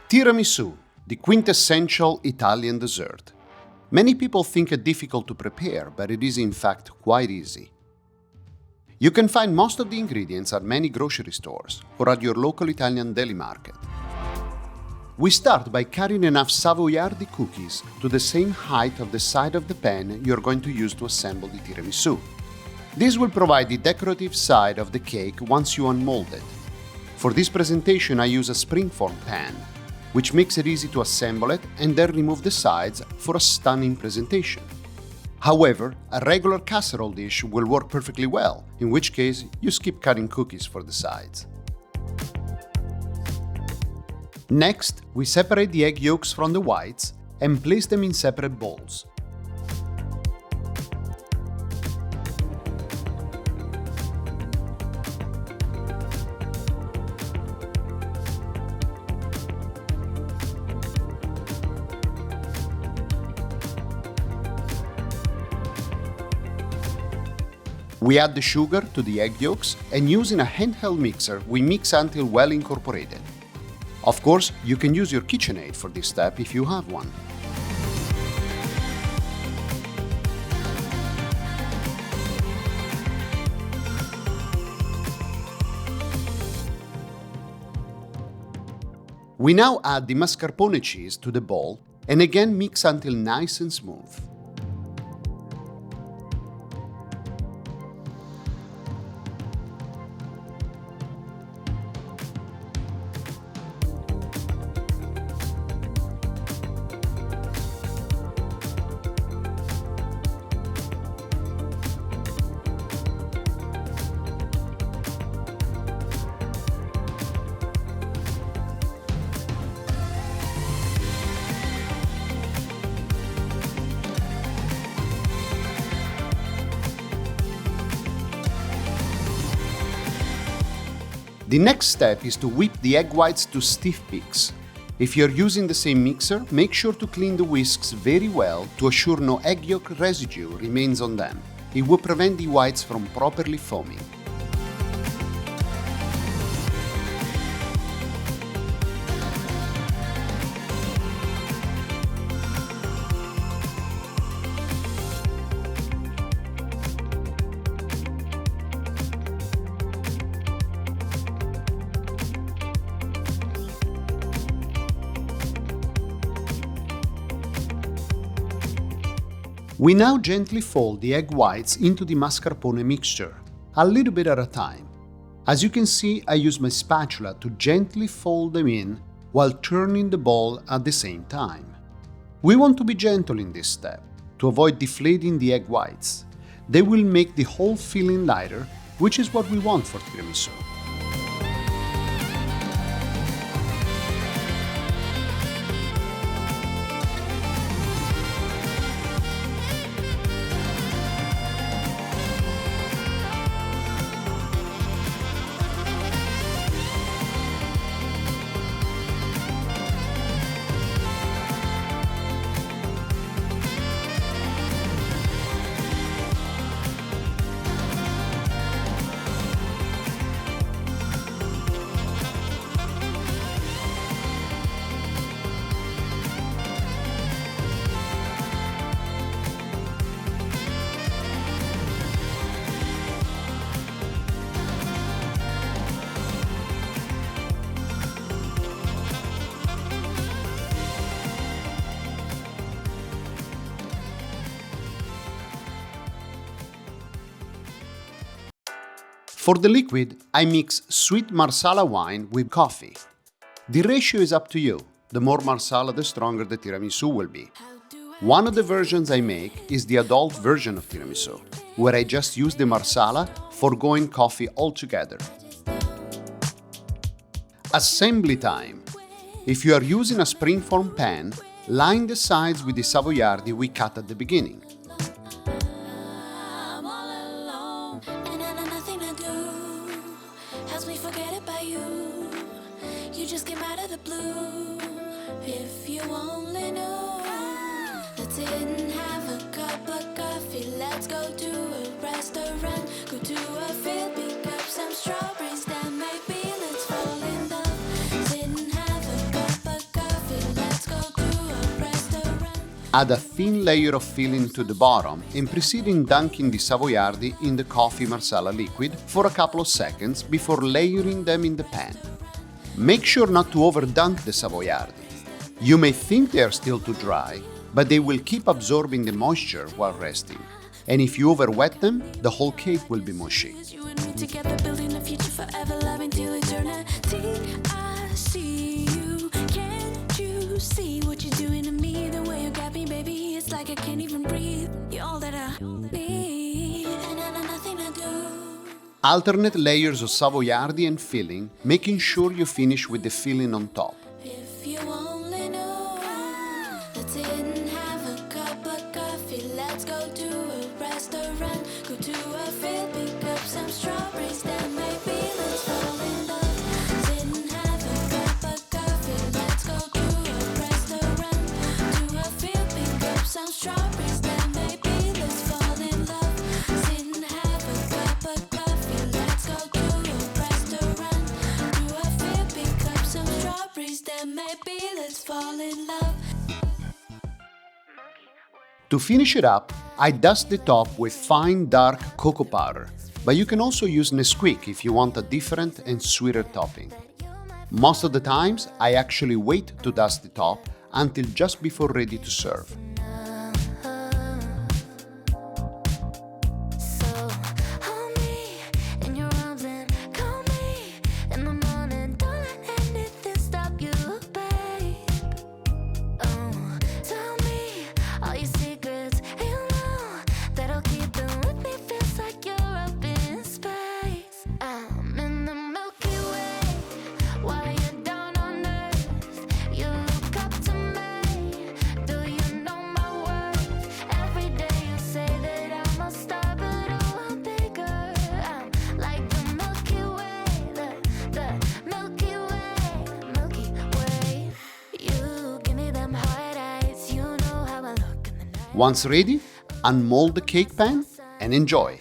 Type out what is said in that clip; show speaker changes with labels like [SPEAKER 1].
[SPEAKER 1] Tiramisu, the quintessential Italian dessert. Many people think it difficult to prepare, but it is in fact quite easy. You can find most of the ingredients at many grocery stores or at your local Italian deli market. We start by cutting enough savoiardi cookies to the same height of the side of the pan you're going to use to assemble the tiramisu. This will provide the decorative side of the cake once you unmold it. For this presentation I use a springform pan, which makes it easy to assemble it and then remove the sides for a stunning presentation. However, a regular casserole dish will work perfectly well, in which case you skip cutting cookies for the sides. Next, we separate the egg yolks from the whites and place them in separate bowls. We add the sugar to the egg yolks and using a handheld mixer, we mix until well incorporated. Of course, you can use your KitchenAid for this step if you have one. We now add the mascarpone cheese to the bowl and again mix until nice and smooth. The next step is to whip the egg whites to stiff peaks. If you're using the same mixer, make sure to clean the whisks very well to assure no egg yolk residue remains on them. It will prevent the whites from properly foaming. We now gently fold the egg whites into the mascarpone mixture, a little bit at a time. As you can see, I use my spatula to gently fold them in while turning the bowl at the same time. We want to be gentle in this step to avoid deflating the egg whites. They will make the whole filling lighter, which is what we want for tiramisu. For the liquid, I mix sweet marsala wine with coffee. The ratio is up to you. The more marsala, the stronger the tiramisu will be. One of the versions I make is the adult version of tiramisu, where I just use the marsala, foregoing coffee altogether. Assembly time. If you are using a springform pan, line the sides with the savoiardi we cut at the beginning.
[SPEAKER 2] If you only knew, let's in have a cup of coffee. Let's go to a restaurant, go to a field, pick up some strawberries. Then maybe let's fall in love. Sit and have a cup of coffee.
[SPEAKER 1] Add a thin layer of filling to the bottom and proceed in dunking the savoiardi in the coffee marsala liquid for a couple of seconds before layering them in the pan. Make sure not to overdunk the savoiardi. You may think they are still too dry, but they will keep absorbing the moisture while resting. And if you overwet them, the whole cake will be mushy.
[SPEAKER 2] You and me together, building a future forever, loving till eternity. I see you. Can't you see what you're doing to me? The way you got me, baby, it's like I can't even breathe. You're all that I need, and I know nothing to do.
[SPEAKER 1] Alternate layers of savoiardi and filling, making sure you finish with the filling on top.
[SPEAKER 2] If you only knew, let's sit and have a cup of coffee. Let's go to a restaurant, go to a field, pick up some strawberries, then maybe let's fall in love. Sit and have a cup of coffee. Let's go to a restaurant, to a field, pick up some strawberries, then maybe let's fall in love. Sit and have a cup of coffee. Let's go to a restaurant, to a field, pick up some strawberries, then maybe let's fall in love.
[SPEAKER 1] To finish it up, I dust the top with fine dark cocoa powder, but you can also use Nesquik if you want a different and sweeter topping. Most of the times, I actually wait to dust the top until just before ready to serve.
[SPEAKER 2] So hold me in your arms and call me in the morning. Don't let anything stop you, babe. Oh, tell me all your secrets. You know that I'll keep them with me. Feels like you're up in space. I'm in the Milky Way while you're down on Earth. You look up to me. Do you know my worth? Every day you say that I'm a star, but oh, I'm bigger. I'm like the Milky Way, the Milky Way, Milky Way. You give me them hard eyes. You know how I look in the night.
[SPEAKER 1] Once ready, unmold the cake pan and enjoy.